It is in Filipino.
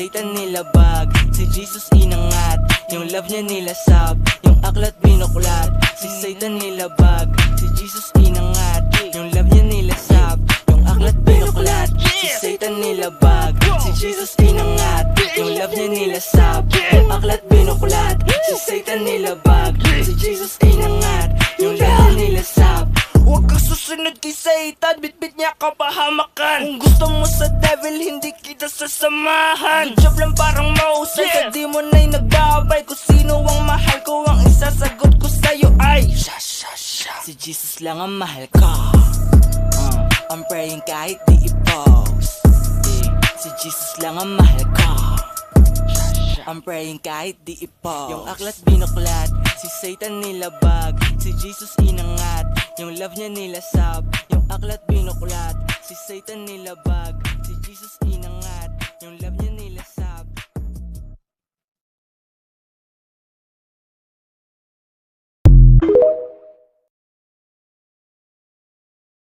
Satan nilabag, si Jesus inangat. Yung love niya nilasab, yung aklat binuklat. Si Satan nilabag, si Jesus inangat. Yung love niya nilasab, yung aklat binuklat. Si Satan nilabag, si Jesus inangat. Yung love niya nilasab, yung aklat binuklat. Si Satan nilabag, si Jesus inangat. Yung love niya nilasab. Huwag kang susunod kay Satan, bitbit niya kapahamakan. Kung gusto mo sa devil, hindi kita sasamahan. Good job lang parang mausay, sa demon ay nagbabay. Kung sino ang mahal ko, ang isasagot ko sa'yo ay Si Jesus lang ang mahal ko. I'm praying kahit di i-post. Si Jesus lang ang mahal ko. I'm praying kahit di i-post. Yung aklat binuklat, si Satan nilabag. Si Jesus inangat, yung love niya nilasab. Yung aklat binuklat, si Satan nilabag. Si Jesus